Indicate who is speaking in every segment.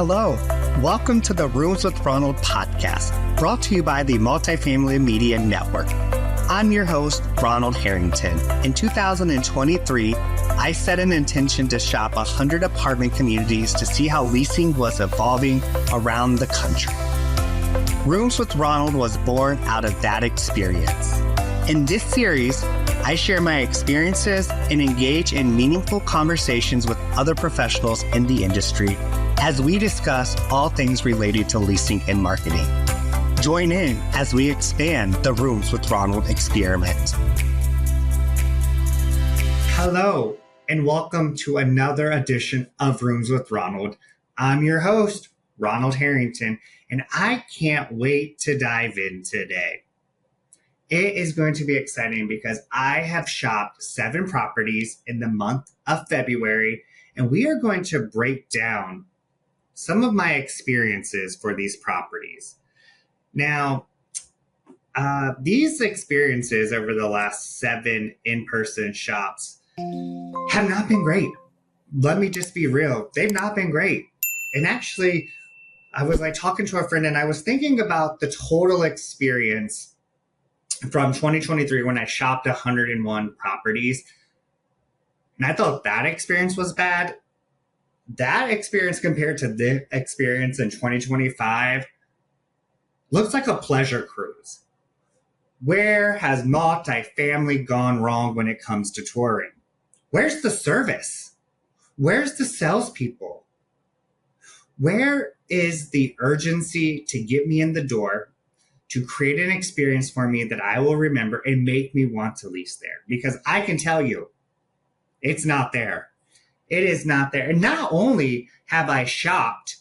Speaker 1: Hello, welcome to the Rooms with Ronald podcast, brought to you by the Multifamily Media Network. I'm your host, Ronald Harrington. In 2023, I set an intention to shop 100 apartment communities to see how leasing was evolving around the country. Rooms with Ronald was born out of that experience. In this series, I share my experiences and engage in meaningful conversations with other professionals in the industry as we discuss all things related to leasing and marketing. Join in as we expand the Rooms with Ronald experiment. Hello, and welcome to another edition of Rooms with Ronald. I'm your host, Ronald Harrington, and I can't wait to dive in today. It is going to be exciting because I have shopped 7 properties in the month of February, and we are going to break down some of my experiences for these properties. Now, these experiences over the last 7 in-person shops have not been great. Let me just be real. They've not been great. And actually, I was talking to a friend and I was thinking about the total experience from 2023 when I shopped 101 properties. And I thought that experience was bad. That experience compared to the experience in 2025 looks like a pleasure cruise. Where has multifamily gone wrong when it comes to touring? Where's the service? Where's the salespeople? Where is the urgency to get me in the door, to create an experience for me that I will remember and make me want to lease there? Because I can tell you, it's not there. It is not there. And not only have I shopped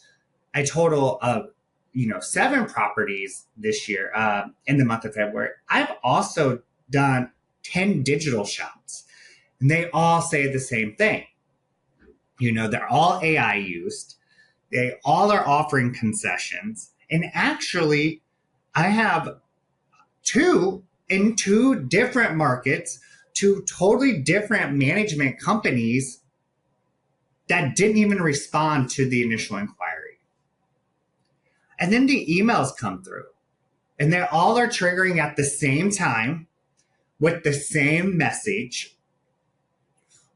Speaker 1: a total of 7 properties this year in the month of February, I've also done 10 digital shops. And they all say the same thing. They're all AI used. They all are offering concessions. And actually, I have 2 in 2 different markets, 2 totally different management companies that didn't even respond to the initial inquiry. And then the emails come through and they all are triggering at the same time with the same message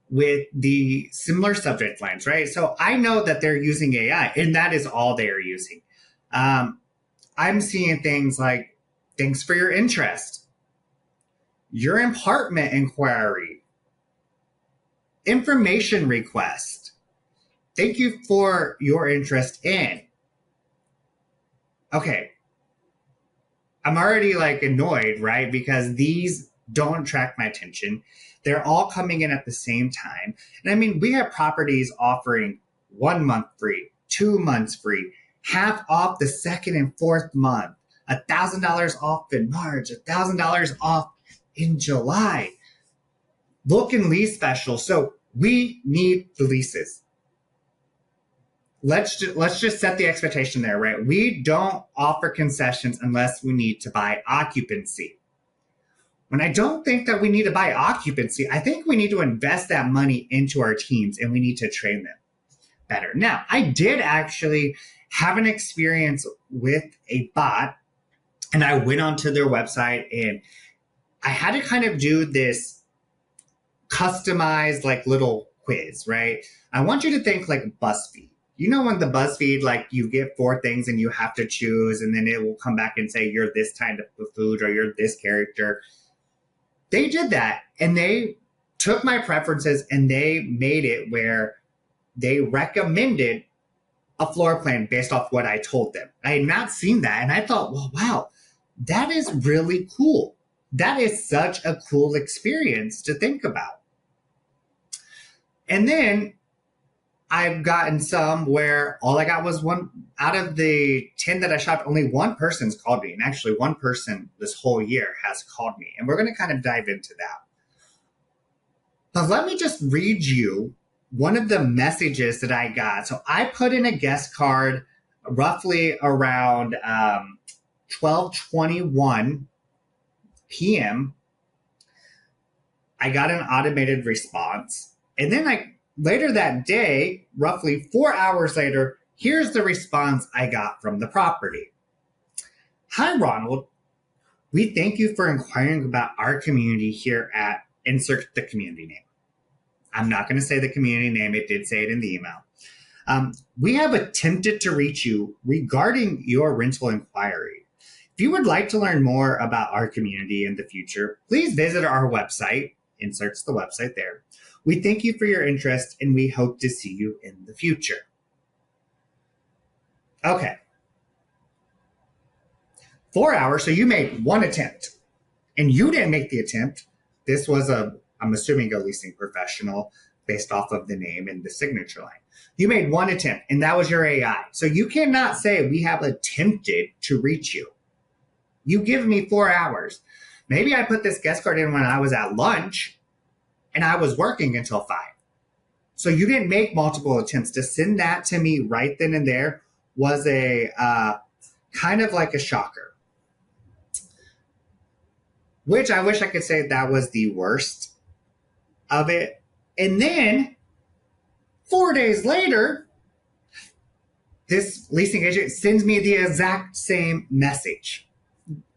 Speaker 1: with the similar subject lines, right? So I know that they're using AI and that is all they are using. I'm seeing things like, thanks for your interest, your apartment inquiry, information request. Thank you for your interest in. Okay. I'm already annoyed, right? Because these don't attract my attention. They're all coming in at the same time. And I mean, we have properties offering 1 month free, 2 months free, half off the 2nd and 4th month, $1,000 off in March, $1,000 off in July. Book and lease special. So we need the leases. Let's just set the expectation there, right? We don't offer concessions unless we need to buy occupancy. When I don't think that we need to buy occupancy, I think we need to invest that money into our teams and we need to train them better. Now, I did actually have an experience with a bot and I went onto their website and I had to kind of do this customized little quiz, right? I want you to think like BuzzFeed. When the BuzzFeed, you get 4 things and you have to choose and then it will come back and say, you're this kind of food or you're this character. They did that and they took my preferences and they made it where they recommended a floor plan based off what I told them. I had not seen that. And I thought, well, wow, that is really cool. That is such a cool experience to think about. And then I've gotten some where all I got was 1 out of the 10 that I shopped, only 1 person's called me. And actually 1 person this whole year has called me. And we're going to kind of dive into that. But let me just read you one of the messages that I got. So I put in a guest card roughly around 12:21 p.m. I got an automated response. And then later that day, roughly 4 hours later, Here's the response I got from the property. Hi, Ronald. We thank you for inquiring about our community here at insert the community name. I'm not going to say the community name. It did say it in the email. We have attempted to reach you regarding your rental inquiry. If you would like to learn more about our community in the future, please visit our website, inserts the website there. We thank you for your interest and we hope to see you in the future. Okay. 4 hours, so you made one attempt and you didn't make the attempt. This was I'm assuming a leasing professional based off of the name and the signature line. You made one attempt and that was your AI. So you cannot say we have attempted to reach you. You give me 4 hours. Maybe I put this guest card in when I was at lunch and I was working until 5. So you didn't make multiple attempts. To send that to me right then and there was a kind of like a shocker. Which I wish I could say that was the worst of it. And then 4 days later, this leasing agent sends me the exact same message.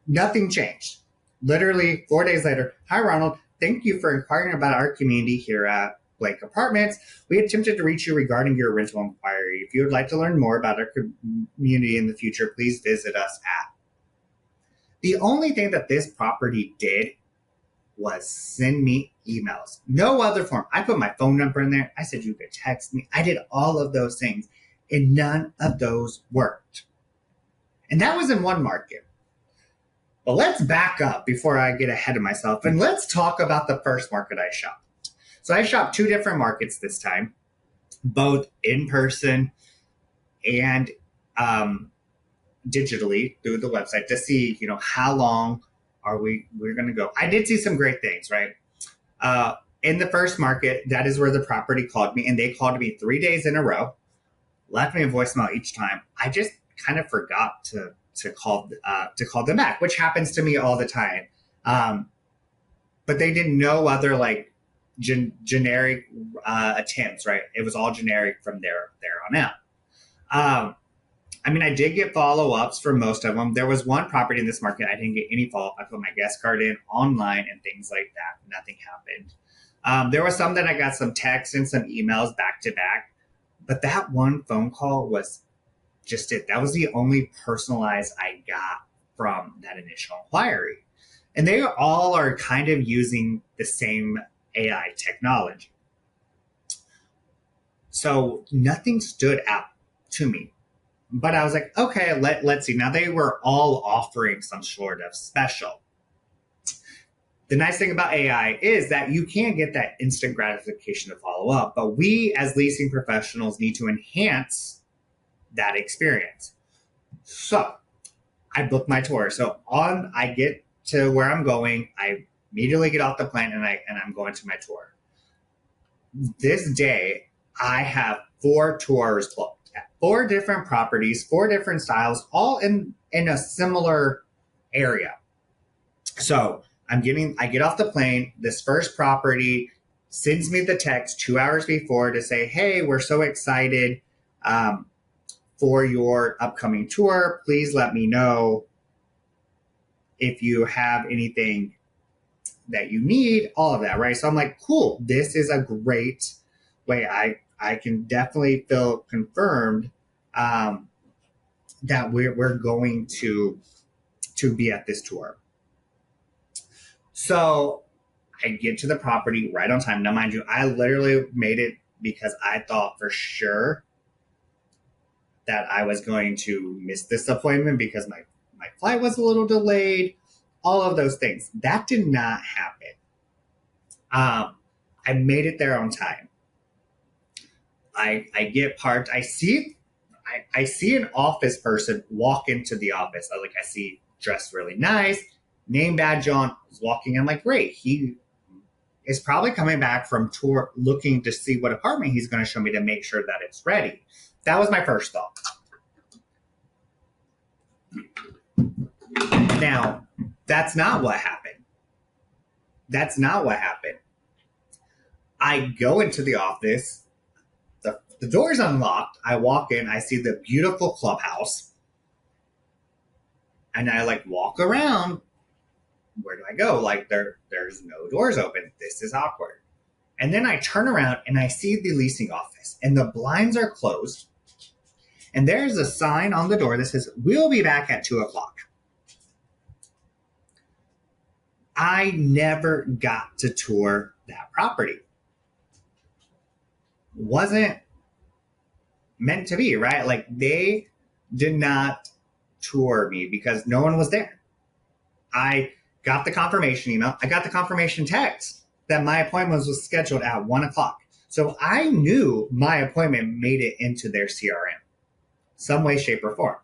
Speaker 1: Nothing changed. Literally 4 days later, hi, Ronald. Thank you for inquiring about our community here at Blake Apartments. We attempted to reach you regarding your rental inquiry. If you would like to learn more about our community in the future, please visit us at. The only thing that this property did was send me emails. No other form. I put my phone number in there. I said you could text me. I did all of those things, and none of those worked. And that was in one market. But let's back up before I get ahead of myself, and let's talk about the first market I shopped. So I shopped 2 different markets this time, both in person and digitally through the website to see, how long we're going to go. I did see some great things, right? In the first market, that is where the property called me, and they called me 3 days in a row, left me a voicemail each time. I just kind of forgot to call them back, which happens to me all the time. But they did no other generic attempts, right? It was all generic from there on out. I did get follow-ups for most of them. There was one property in this market I didn't get any follow-up. I put my guest card in online and things like that. Nothing happened. There was some that I got some texts and some emails back to back, but that one phone call was just it. That was the only personalized I got from that initial inquiry. And they all are kind of using the same AI technology. So nothing stood out to me. But I was like, okay, let's see. Now they were all offering some sort of special. The nice thing about AI is that you can get that instant gratification to follow up, but we as leasing professionals need to enhance that experience. So I booked my tour. So I get to where I'm going, I immediately get off the plane and I'm going to my tour. This day, I have 4 tours booked. 4 different properties, 4 different styles, all in a similar area. So I get off the plane. This first property sends me the text 2 hours before to say, hey, we're so excited for your upcoming tour. Please let me know if you have anything that you need, all of that, right? So I'm like, cool, this is a great way. I can definitely feel confirmed that we're going to be at this tour. So I get to the property right on time. Now, mind you, I literally made it because I thought for sure that I was going to miss this appointment because my flight was a little delayed, all of those things. That did not happen. I made it there on time. I get parked. I see an office person walk into the office. I see dressed really nice, name badge on, was walking. I'm like, great. He is probably coming back from tour looking to see what apartment he's going to show me to make sure that it's ready. That was my first thought. Now, that's not what happened. I go into the office. The door's unlocked. I walk in, I see the beautiful clubhouse, and I like walk around. Where do I go? Like there's no doors open. This is awkward. And then I turn around and I see the leasing office, and the blinds are closed. And there's a sign on the door that says, "We'll be back at 2:00. I never got to tour that property. Wasn't meant to be, right? Like they did not tour me because no one was there. I got the confirmation email. I got the confirmation text that my appointment was scheduled at 1:00. So I knew my appointment made it into their CRM, some way, shape, or form.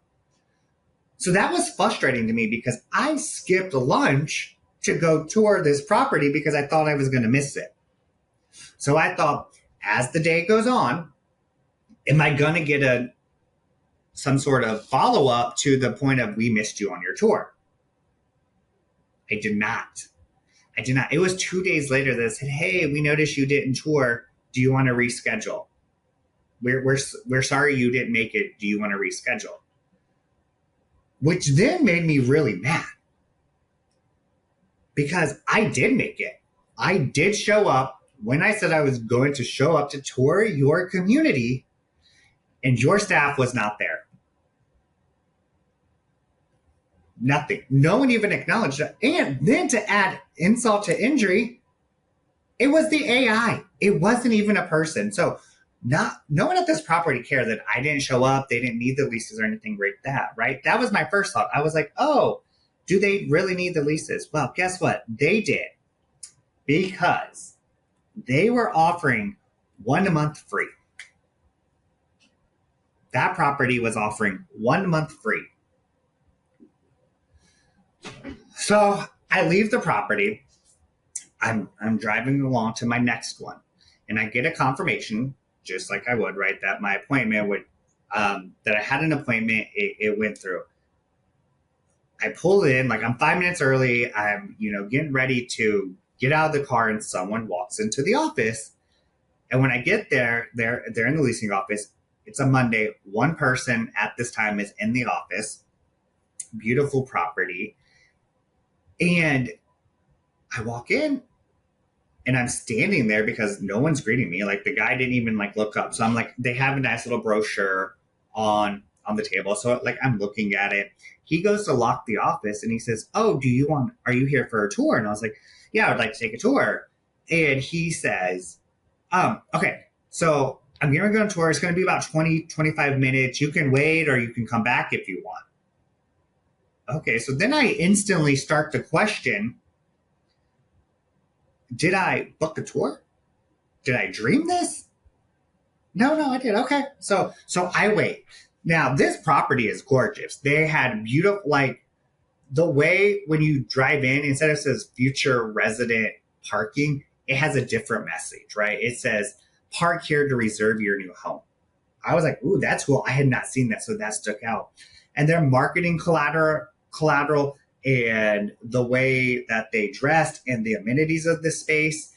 Speaker 1: So that was frustrating to me because I skipped lunch to go tour this property because I thought I was going to miss it. So I thought, as the day goes on, am I going to get some sort of follow-up to the point of, we missed you on your tour? I did not. It was 2 days later that said, hey, we noticed you didn't tour. Do you want to reschedule? We're sorry you didn't make it. Do you want to reschedule? Which then made me really mad because I did make it. I did show up when I said I was going to show up to tour your community, and your staff was not there. Nothing. No one even acknowledged that. And then to add insult to injury, it was the AI. It wasn't even a person. So no one at this property cared that I didn't show up. They didn't need the leases or anything like that, right? That was my first thought. I was like, oh, do they really need the leases? Well, guess what? They did, because they were offering 1 month free. That property was offering 1 month free. So I leave the property. I'm driving along to my next one, and I get a confirmation, just like I would, right, that my appointment would, that I had an appointment. It went through. I pull in, like I'm 5 minutes early. I'm, getting ready to get out of the car, and someone walks into the office. And when I get there, they're in the leasing office. It's a Monday. One person at this time is in the office. Beautiful property. And I walk in, and I'm standing there because no one's greeting me. Like the guy didn't even look up. So I'm like, they have a nice little brochure on the table. So I'm looking at it. He goes to lock the office, and he says, oh, are you here for a tour? And I was like, yeah, I would like to take a tour. And he says, okay, so I'm going to go on tour. It's going to be about 20, 25 minutes. You can wait, or you can come back if you want. Okay, so then I instantly start to question, did I book a tour? Did I dream this? No, I did. Okay, so I wait. Now, this property is gorgeous. They had beautiful, the way when you drive in, instead of it says future resident parking, it has a different message, right? It says, park here to reserve your new home. I was like, ooh, that's cool. I had not seen that, so that stuck out. And their marketing collateral and the way that they dressed and the amenities of the space,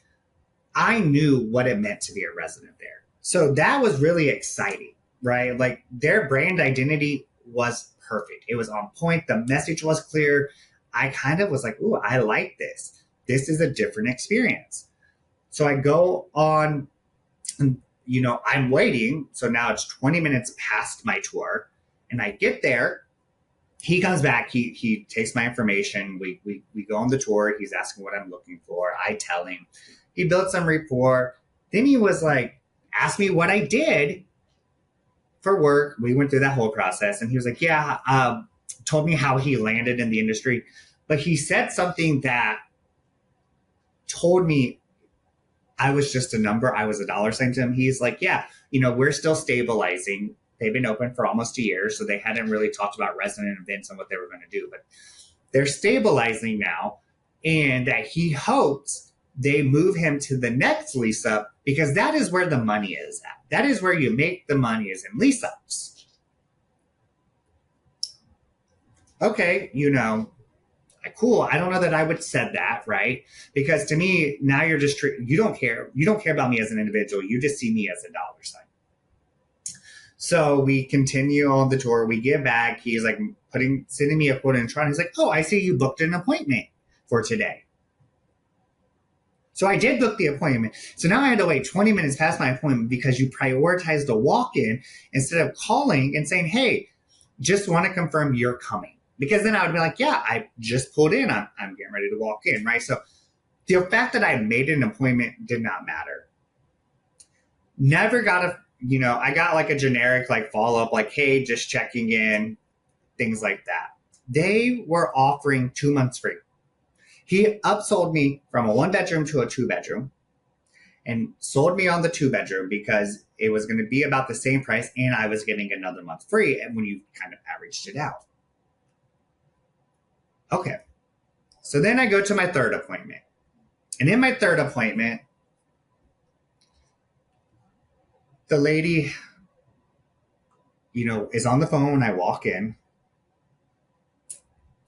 Speaker 1: I knew what it meant to be a resident there. So that was really exciting, right? Their brand identity was perfect. It was on point. The message was clear. I kind of was like, ooh, I like this. This is a different experience. So I go on, I'm waiting. So now it's 20 minutes past my tour, and I get there. He comes back. He takes my information. We go on the tour. He's asking what I'm looking for. I tell him. He built some rapport. Then he was like, asked me what I did for work. We went through that whole process, and he was like, yeah, told me how he landed in the industry. But he said something that told me I was just a number. I was a dollar sign to him. He's like, yeah, we're still stabilizing. They've been open for almost a year, so they hadn't really talked about resident events and what they were going to do. But they're stabilizing now, and that he hopes they move him to the next lease up, because that is where the money is at. That is where you make the money, is in lease ups. Okay, cool. I don't know that I would said that, right? Because to me, now you're just, you don't care. You don't care about me as an individual. You just see me as a dollar sign. So we continue on the tour. We get back. He's like sending me a quote in Toronto. He's like, "Oh, I see you booked an appointment for today." So I did book the appointment. So now I had to wait 20 minutes past my appointment because you prioritized a walk-in instead of calling and saying, "Hey, just want to confirm you're coming." Because then I would be like, "Yeah, I just pulled in. I'm getting ready to walk in," right? So the fact that I made an appointment did not matter. Never got I got like a generic like follow-up, like, "Hey, just checking in," things like that. They were offering 2 months free. He upsold me from a 1 bedroom to a 2 bedroom and sold me on the 2 bedroom because it was going to be about the same price and I was getting another month free. And when you kind of averaged it out. Okay. So then I go to my third appointment. And in my third appointment, the lady, is on the phone. I walk in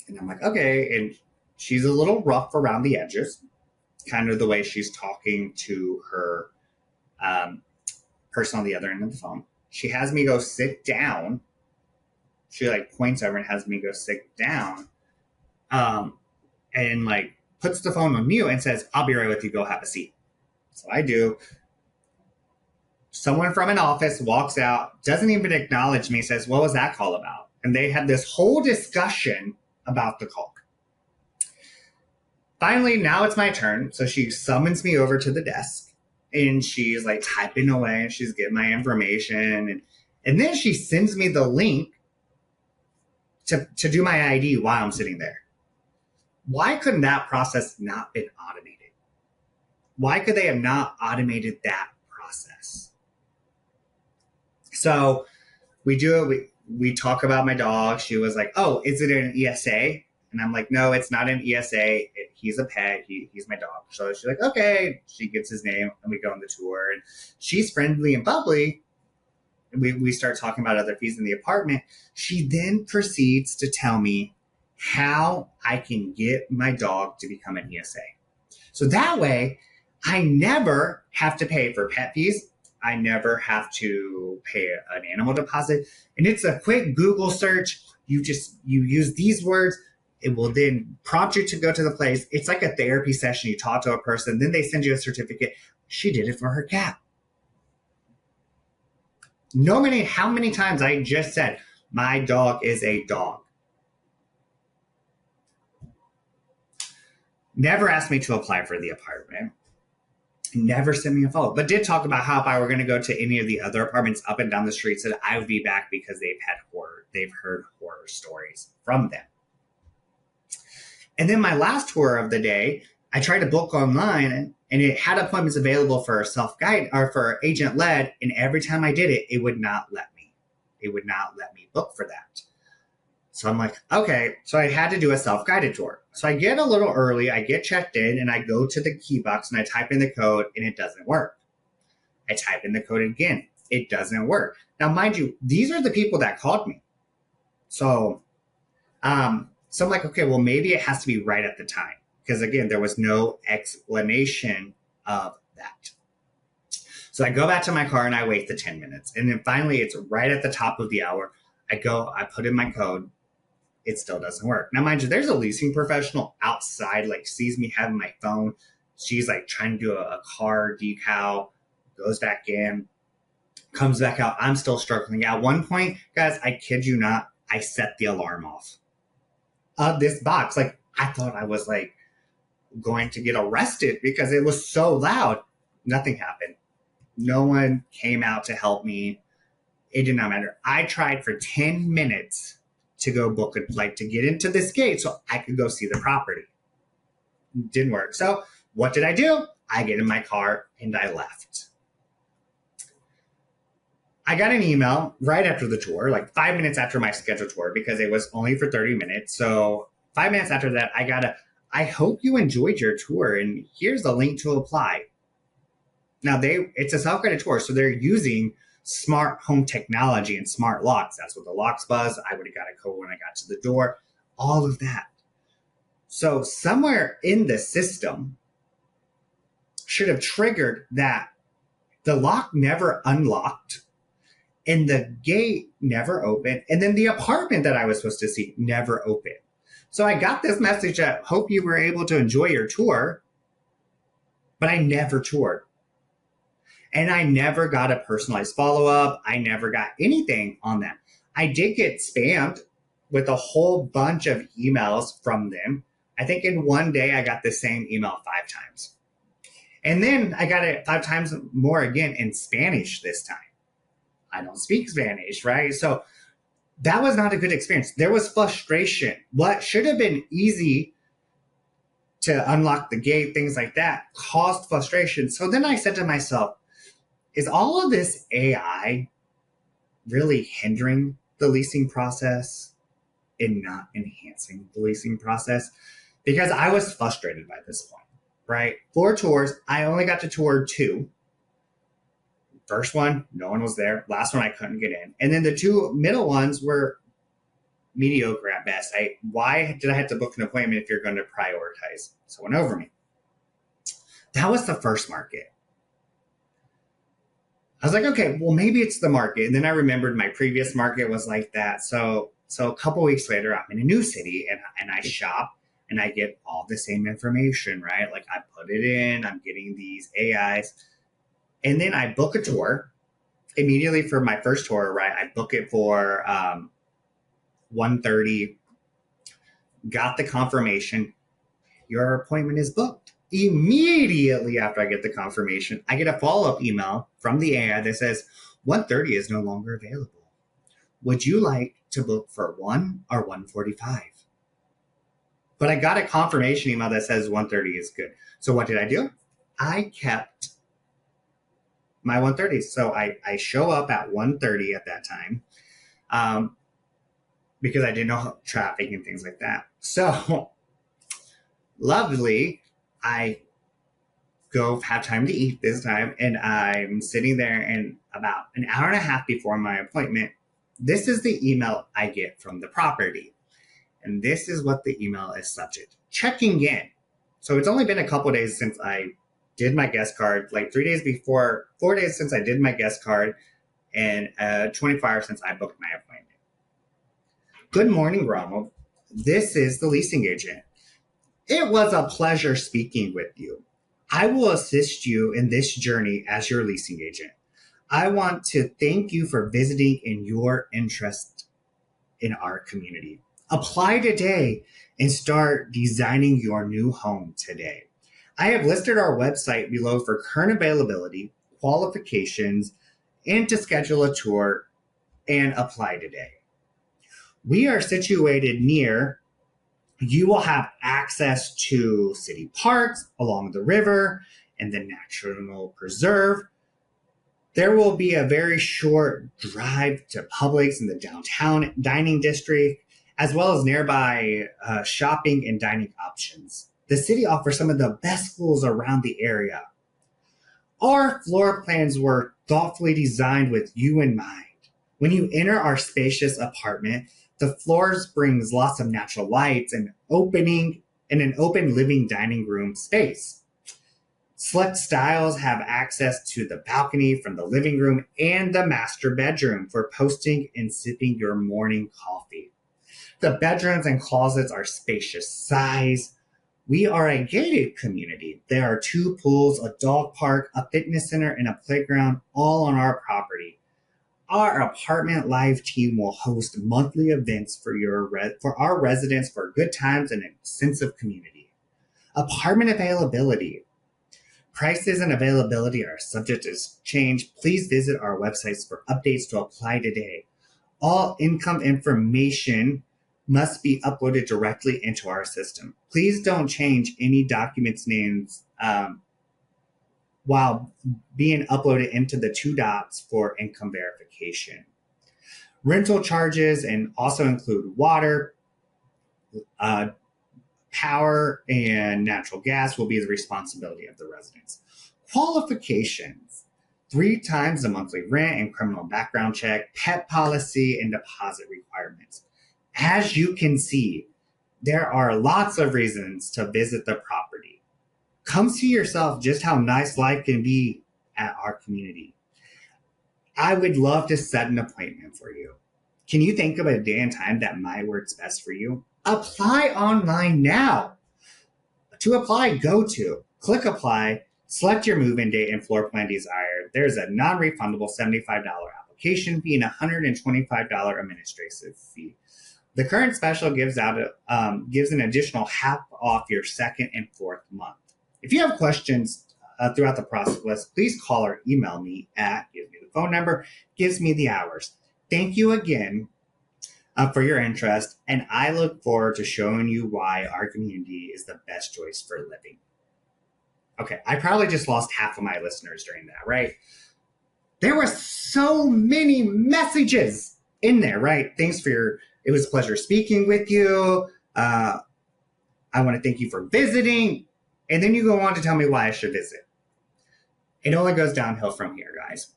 Speaker 1: and I'm like, okay. And she's a little rough around the edges, kind of the way she's talking to her person on the other end of the phone. She has me go sit down. She like points over and has me go sit down, and like puts the phone on mute and says, "I'll be right with you. Go have a seat." So I do. Someone from an office walks out, doesn't even acknowledge me, says, "What was that call about?" And they had this whole discussion about the call. Finally, now it's my turn. So she summons me over to the desk and she's like typing away and she's getting my information. And then she sends me the link to do my ID while I'm sitting there. Why couldn't that process not been automated? Why could they have not automated that process? So we do it. We talk about my dog. She was like, "Oh, is it an ESA?" And I'm like, "No, it's not an ESA. He's a pet. He's my dog." So she's like, "Okay." She gives his name and we go on the tour. And she's friendly and bubbly. We start talking about other fees in the apartment. She then proceeds to tell me how I can get my dog to become an ESA. So that way, I never have to pay for pet fees. I never have to pay an animal deposit. And it's a quick Google search. You use these words. It will then prompt you to go to the place. It's like a therapy session. You talk to a person, then they send you a certificate. She did it for her cat. How many times I just said, "My dog is a dog." Never asked me to apply for the apartment. Never sent me a follow, but did talk about how if I were going to go to any of the other apartments up and down the street, said I would be back because they've heard horror stories from them. And then my last tour of the day, I tried to book online and it had appointments available for self-guide or for agent-led. And every time I did it, it would not let me. It would not let me book for that. So I'm like, okay. So I had to do a self-guided tour. So I get a little early, I get checked in and I go to the key box and I type in the code and it doesn't work. I type in the code again. It doesn't work. Now, mind you, these are the people that called me. So I'm like, okay, well, maybe it has to be right at the time. Because again, there was no explanation of that. So I go back to my car and I wait the 10 minutes. And then finally, it's right at the top of the hour. I put in my code. It still doesn't work. Now, mind you, there's a leasing professional outside, like sees me having my phone. She's like trying to do a car decal, goes back in, comes back out. I'm still struggling. At one point, guys, I kid you not, I set the alarm off of this box. Like I thought I was like going to get arrested because it was so loud. Nothing happened. No one came out to help me. It did not matter. I tried for 10 minutes to go book a flight to get into this gate so I could go see the property. It didn't work. So what did I do? I get in my car and I left. I got an email right after the tour, like 5 minutes after my scheduled tour, because it was only for 30 minutes. So 5 minutes after that, I hope you enjoyed your tour and here's the link to apply. Now it's a self-guided tour, so they're using smart home technology and smart locks. That's what the locks buzz. I would have got a code when I got to the door, all of that. So somewhere in the system should have triggered that the lock never unlocked and the gate never opened. And then the apartment that I was supposed to see never opened. So I got this message that hope you were able to enjoy your tour, but I never toured. And I never got a personalized follow-up. I never got anything on that. I did get spammed with a whole bunch of emails from them. I think in one day I got the same email 5 times. And then I got it 5 times more again in Spanish this time. I don't speak Spanish, right? So that was not a good experience. There was frustration. What should have been easy to unlock the gate, things like that, caused frustration. So then I said to myself, is all of this AI really hindering the leasing process and not enhancing the leasing process? Because I was frustrated by this point, right? 4 tours, I only got to tour 2. First one, no one was there. Last one, I couldn't get in. And then the 2 middle ones were mediocre at best. Why did I have to book an appointment if you're going to prioritize someone over me? That was the first market. I was like, okay, well, maybe it's the market. And then I remembered my previous market was like that. So a couple weeks later, I'm in a new city and I shop and I get all the same information, right? Like I put it in, I'm getting these AIs. And then I book a tour immediately for my first tour, right? I book it for 1:30, got the confirmation. Your appointment is booked. Immediately after I get the confirmation, I get a follow-up email from the AI that says 1:30 is no longer available. Would you like to book for 1 or 1:45? But I got a confirmation email that says 1:30 is good. So what did I do? I kept my 1:30. So I show up at 1:30 at that time because I didn't know traffic and things like that. So lovely, I go have time to eat this time, and I'm sitting there, and about an hour and a half before my appointment, this is the email I get from the property. And this is what the email is subject. Checking in. So it's only been a couple days since I did my guest card, like 4 days since I did my guest card, and 24 hours since I booked my appointment. Good morning, Ronald. This is the leasing agent. It was a pleasure speaking with you. I will assist you in this journey as your leasing agent. I want to thank you for visiting and your interest in our community. Apply today and start designing your new home today. I have listed our website below for current availability, qualifications, and to schedule a tour and apply today. We are situated near, you will have access to city parks along the river and the National Preserve. There will be a very short drive to Publix in the downtown dining district, as well as nearby shopping and dining options. The city offers some of the best schools around the area. Our floor plans were thoughtfully designed with you in mind. When you enter our spacious apartment, the floors brings lots of natural lights and opening in an open living dining room space. Select styles have access to the balcony from the living room and the master bedroom for posting and sipping your morning coffee. The bedrooms and closets are spacious size. We are a gated community. There are 2 pools, a dog park, a fitness center, and a playground all on our property. Our apartment live team will host monthly events for our residents for good times and a sense of community. Apartment availability. Prices and availability are subject to change. Please visit our websites for updates to apply today. All income information must be uploaded directly into our system. Please don't change any documents names while being uploaded into the 2 dots for income verification. Rental charges and also include water, power, and natural gas will be the responsibility of the residents. Qualifications: 3 times the monthly rent and criminal background check, pet policy, and deposit requirements. As you can see, there are lots of reasons to visit the property. Come see yourself just how nice life can be at our community. I would love to set an appointment for you. Can you think of a day and time that might work best for you? Apply online now. To apply, go to click apply, select your move-in date and floor plan desired. There's a non-refundable $75 application fee and $125 administrative fee. The current special gives an additional half off your second and fourth month. If you have questions throughout the process, please call or email me at gives me the phone number, gives me the hours. Thank you again for your interest, and I look forward to showing you why our community is the best choice for living. Okay, I probably just lost half of my listeners during that, right? There were so many messages in there, right? It was a pleasure speaking with you. I want to thank you for visiting. And then you go on to tell me why I should visit. It only goes downhill from here, guys.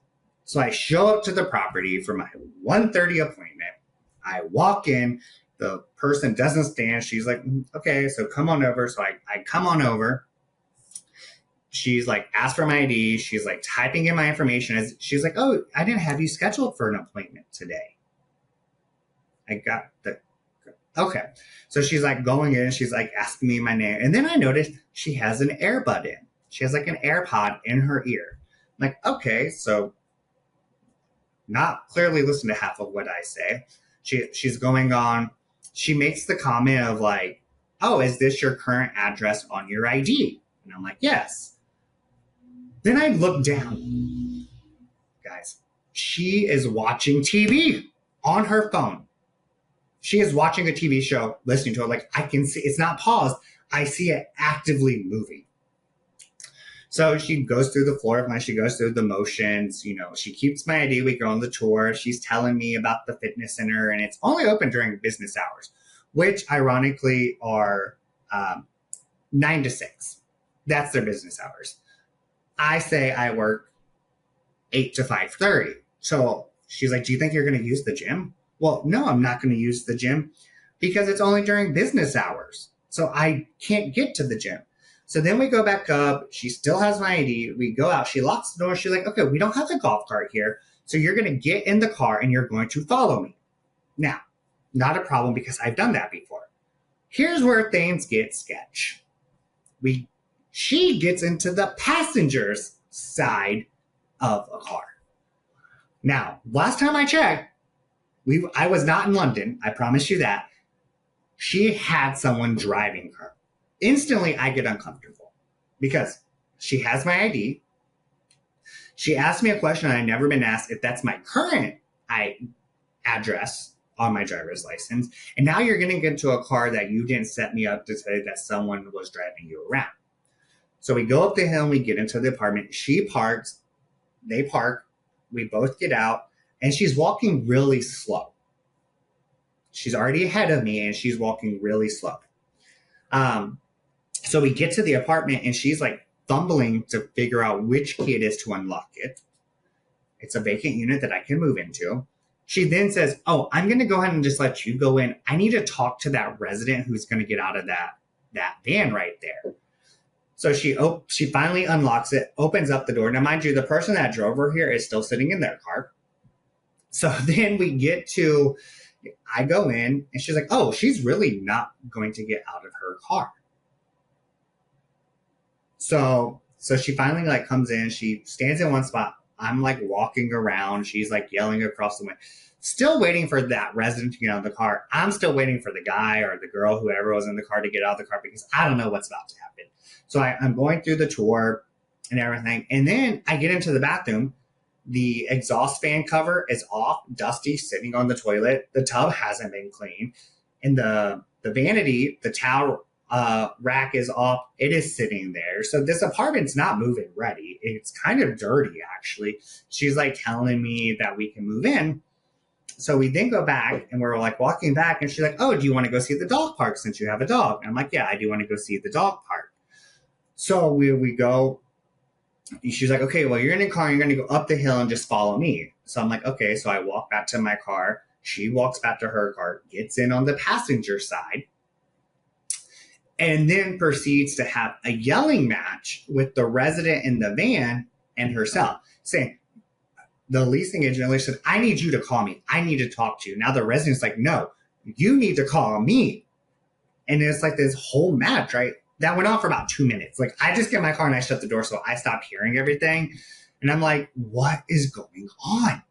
Speaker 1: So I show up to the property for my 1:30 appointment. I walk in, the person doesn't stand. She's like, okay, so come on over. So I come on over. She's like, asked for my ID. She's like typing in my information. She's like, oh, I didn't have you scheduled for an appointment today. Okay. So she's like going in, she's like asking me my name. And then I noticed she has an earbud in. She has like an AirPod in her ear. I'm like, okay, so not clearly listen to half of what I say. She's going on. She makes the comment of like, oh, is this your current address on your ID? And I'm like, yes. Then I look down. Guys, she is watching TV on her phone. She is watching a TV show, listening to it. Like, I can see, it's not paused. I see it actively moving. So she goes through the floor plan. She goes through the motions. She keeps my ID. We go on the tour. She's telling me about the fitness center, and it's only open during business hours, which ironically are 9 to 6. That's their business hours. I say I work 8 to 5:30. So she's like, do you think you're going to use the gym? Well, no, I'm not going to use the gym because it's only during business hours. So I can't get to the gym. So then we go back up. She still has my ID. We go out. She locks the door. She's like, okay, we don't have the golf cart here. So you're going to get in the car and you're going to follow me. Now, not a problem because I've done that before. Here's where things get sketch. She gets into the passenger's side of a car. Now, last time I checked, I was not in London. I promise you that. She had someone driving her. Instantly, I get uncomfortable because she has my ID. She asked me a question I've never been asked if that's my current address on my driver's license. And now you're getting into a car that you didn't set me up to say that someone was driving you around. So we go up the hill and we get into the apartment. She parks. They park. We both get out. And she's walking really slow. She's already ahead of me and she's walking really slow. So we get to the apartment and she's like fumbling to figure out which key it is to unlock it. It's a vacant unit that I can move into. She then says, oh, I'm going to go ahead and just let you go in. I need to talk to that resident who's going to get out of that van right there. So she finally unlocks it, opens up the door. Now, mind you, the person that drove her here is still sitting in their car. So then I go in and she's like, oh, she's really not going to get out of her car. So she finally like comes in, she stands in one spot. I'm like walking around. She's like yelling across the window, still waiting for that resident to get out of the car. I'm still waiting for the guy or the girl, whoever was in the car, to get out of the car because I don't know what's about to happen. So I'm going through the tour and everything. And then I get into the bathroom. The exhaust fan cover is off, dusty, sitting on the toilet. The tub hasn't been cleaned. And the vanity, the towel rack is off. It is sitting there. So this apartment's not move-in ready. It's kind of dirty, actually. She's like telling me that we can move in. So we then go back and we're like walking back and she's like, oh, do you want to go see the dog park since you have a dog? And I'm like, yeah, I do want to go see the dog park. So we go. She's like, okay, well, you're in a car. You're going to go up the hill and just follow me. So I'm like, okay. So I walk back to my car. She walks back to her car, gets in on the passenger side, and then proceeds to have a yelling match with the resident in the van and herself, saying, the leasing agent said, I need you to call me. I need to talk to you. Now the resident's like, no, you need to call me. And it's like this whole match, right? That went on for about 2 minutes. Like I just get in my car and I shut the door so I stopped hearing everything. And I'm like, what is going on?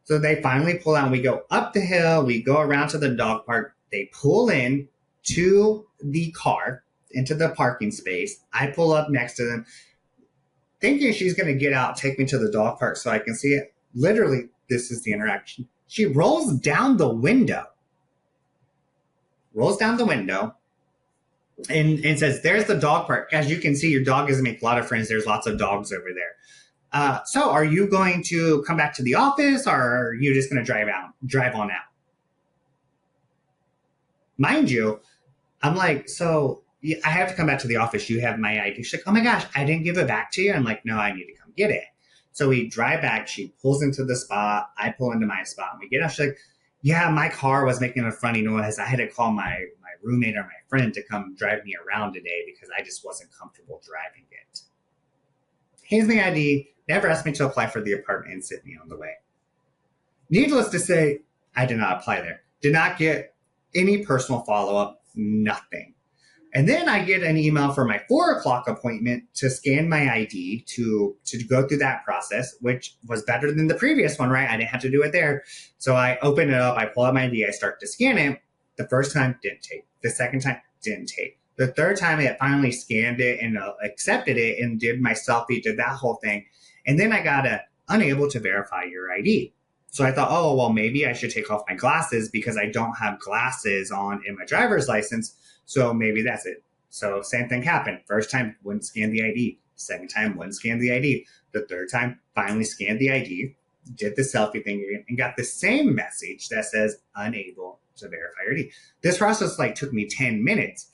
Speaker 1: So they finally pull out and we go up the hill. We go around to the dog park. They pull in to the car, into the parking space. I pull up next to them, thinking she's going to get out, take me to the dog park so I can see it. Literally, this is the interaction. She rolls down the window and says, there's the dog park. As you can see, your dog doesn't make a lot of friends. There's lots of dogs over there. So are you going to come back to the office or are you just going to drive on out? Mind you, I'm like, so I have to come back to the office. You have my ID. She's like, oh my gosh, I didn't give it back to you. I'm like, no, I need to come get it. So we drive back. She pulls into the spot. I pull into my spot and we get out. She's like, yeah, my car was making a funny noise. I had to call my roommate or my friend to come drive me around today because I just wasn't comfortable driving it. Hands me ID, never asked me to apply for the apartment and sent me on the way. Needless to say, I did not apply there. Did not get any personal follow-up, nothing. And then I get an email for my 4 o'clock appointment to scan my ID to go through that process, which was better than the previous one, right? I didn't have to do it there. So I open it up, I pull out my ID, I start to scan it. The first time, didn't take. The second time, didn't take. The third time, it finally scanned it and accepted it and did my selfie, did that whole thing. And then I got unable to verify your ID. So I thought, oh, well, maybe I should take off my glasses because I don't have glasses on in my driver's license. So maybe that's it. So same thing happened. First time, wouldn't scan the ID. Second time, wouldn't scan the ID. The third time, finally scanned the ID, did the selfie thing again, and got the same message that says unable to verify your ID. This process took me 10 minutes.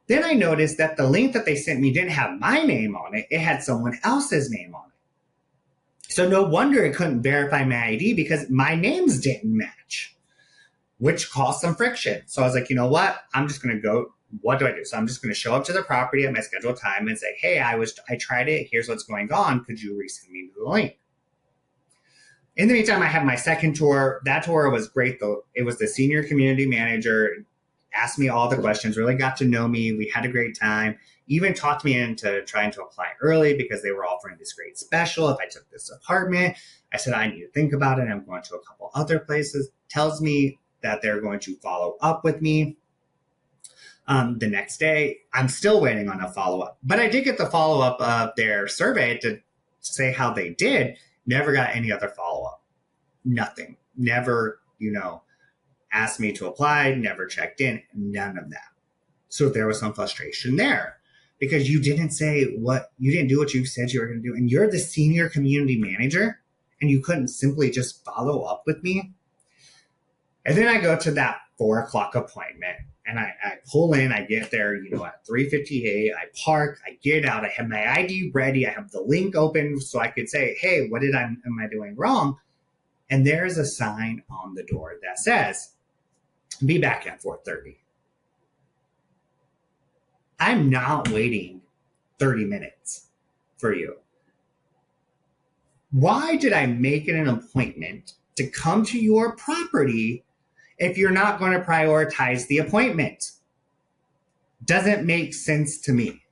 Speaker 1: Then I noticed that the link that they sent me didn't have my name on it. It had someone else's name on it. So no wonder it couldn't verify my ID because my names didn't match, which caused some friction. So I was like, you know what? I'm just going to go. What do I do? So I'm just going to show up to the property at my scheduled time and say, hey, I tried it. Here's what's going on. Could you resend me the link? In the meantime, I had my second tour. That tour was great, though. It was the senior community manager, asked me all the questions, really got to know me. We had a great time, even talked me into trying to apply early because they were offering this great special if I took this apartment. I said, I need to think about it. I'm going to a couple other places. Tells me that they're going to follow up with me. The next day, I'm still waiting on a follow-up. But I did get the follow-up of their survey to say how they did. Never got any other follow-up. Nothing. Never, asked me to apply, never checked in, none of that. So there was some frustration there because you didn't do what you said you were going to do. And you're the senior community manager and you couldn't simply just follow up with me. And then I go to that 4 o'clock appointment and I pull in, I get there, at 3:58, I park, I get out, I have my ID ready, I have the link open so I could say, hey, what am I doing wrong? And there's a sign on the door that says, be back at 4:30. I'm not waiting 30 minutes for you. Why did I make it an appointment to come to your property if you're not going to prioritize the appointment? Doesn't make sense to me.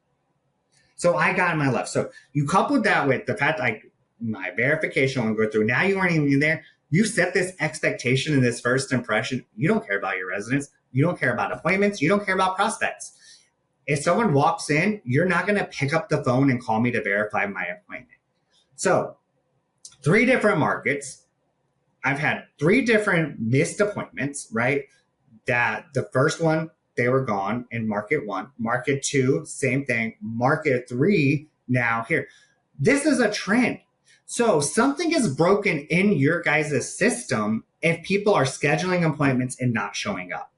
Speaker 1: So I got in my left. So you coupled that with the fact my verification won't go through. Now you weren't even there. You set this expectation in this first impression. You don't care about your residents. You don't care about appointments. You don't care about prospects. If someone walks in, you're not going to pick up the phone and call me to verify my appointment. So 3 different markets. I've had 3 different missed appointments, right? That the first one, they were gone in market 1. Market 2, same thing. Market 3, now here. This is a trend. So something is broken in your guys' system if people are scheduling appointments and not showing up.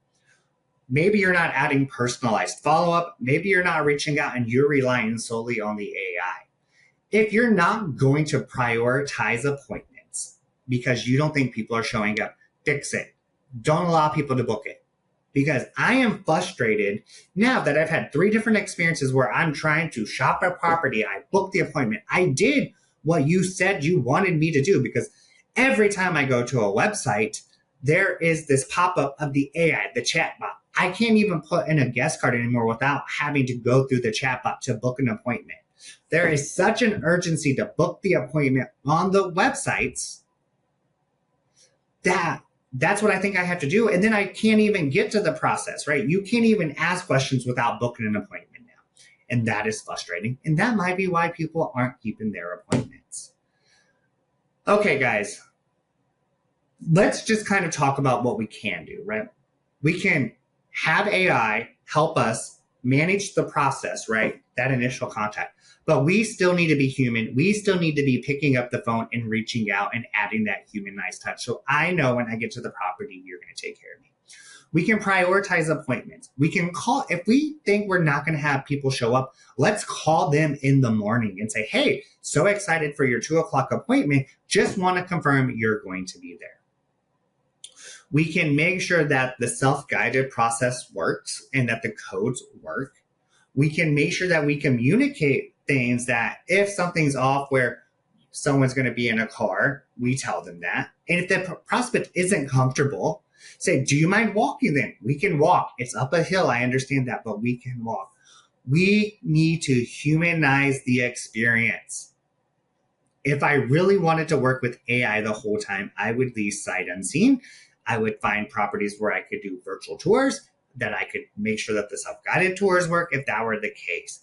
Speaker 1: Maybe you're not adding personalized follow-up. Maybe you're not reaching out and you're relying solely on the AI. If you're not going to prioritize appointments because you don't think people are showing up, fix it. Don't allow people to book it. Because I am frustrated now that I've had 3 different experiences where I'm trying to shop a property. I booked the appointment. I did what you said you wanted me to do because every time I go to a website, there is this pop-up of the AI, the chatbot. I can't even put in a guest card anymore without having to go through the chatbot to book an appointment. There is such an urgency to book the appointment on the websites that's what I think I have to do. And then I can't even get to the process, right? You can't even ask questions without booking an appointment now. And that is frustrating. And that might be why people aren't keeping their appointments. Okay, guys, let's just kind of talk about what we can do, right? We can have AI help us manage the process, right? That initial contact. But we still need to be human. We still need to be picking up the phone and reaching out and adding that humanized touch. So I know when I get to the property, you're going to take care of me. We can prioritize appointments. We can call, if we think we're not going to have people show up, let's call them in the morning and say, hey, so excited for your 2:00 appointment. Just want to confirm you're going to be there. We can make sure that the self-guided process works and that the codes work. We can make sure that we communicate things that if something's off where someone's going to be in a car, we tell them that. And if the prospect isn't comfortable, say, do you mind walking then? We can walk. It's up a hill. I understand that, but we can walk. We need to humanize the experience. If I really wanted to work with AI the whole time, I would lease sight unseen. I would find properties where I could do virtual tours, that I could make sure that the self-guided tours work if that were the case.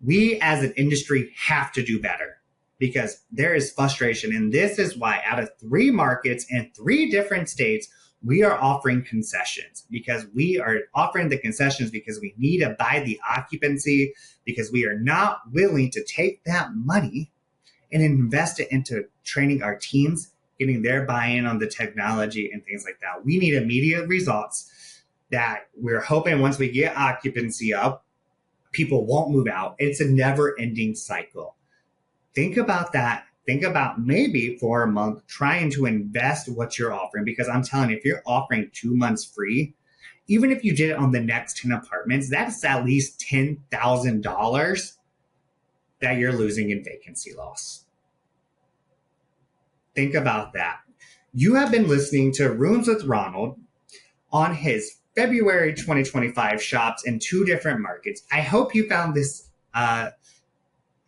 Speaker 1: We as an industry have to do better because there is frustration. And this is why out of 3 markets in 3 different states, we are offering concessions because we are offering the concessions because we need to buy the occupancy because we are not willing to take that money and invest it into training our teams, getting their buy-in on the technology and things like that. We need immediate results that we're hoping once we get occupancy up, people won't move out. It's a never-ending cycle. Think about that. Think about maybe for a month trying to invest what you're offering because I'm telling you, if you're offering 2 months free, even if you did it on the next 10 apartments, that's at least $10,000 that you're losing in vacancy loss. Think about that. You have been listening to Rooms with Ronald on his February 2025 shops in 2 different markets. I hope you found this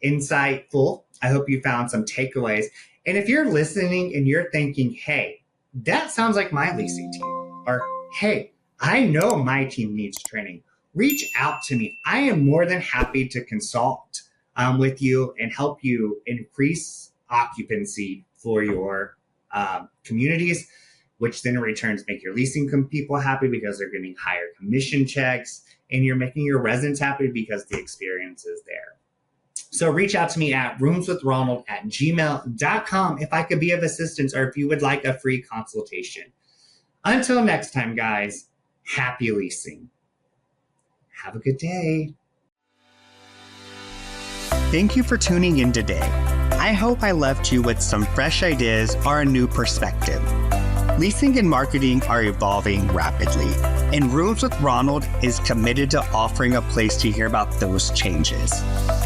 Speaker 1: insightful. I hope you found some takeaways. And if you're listening and you're thinking, hey, that sounds like my leasing team, or hey, I know my team needs training, reach out to me. I am more than happy to consult with you and help you increase occupancy for your communities, which then in returns make your leasing people happy because they're getting higher commission checks and you're making your residents happy because the experience is there. So reach out to me at roomswithronald@gmail.com if I could be of assistance or if you would like a free consultation. Until next time, guys, happy leasing. Have a good day. Thank you for tuning in today. I hope I left you with some fresh ideas or a new perspective. Leasing and marketing are evolving rapidly, and Rooms with Ronald is committed to offering a place to hear about those changes.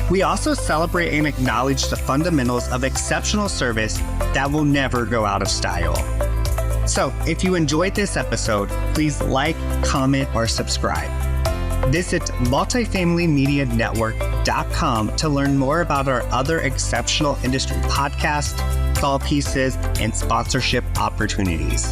Speaker 1: We also celebrate and acknowledge the fundamentals of exceptional service that will never go out of style. So, if you enjoyed this episode, please like, comment, or subscribe. Visit multifamilymedianetwork.com to learn more about our other exceptional industry podcasts, call pieces, and sponsorship opportunities.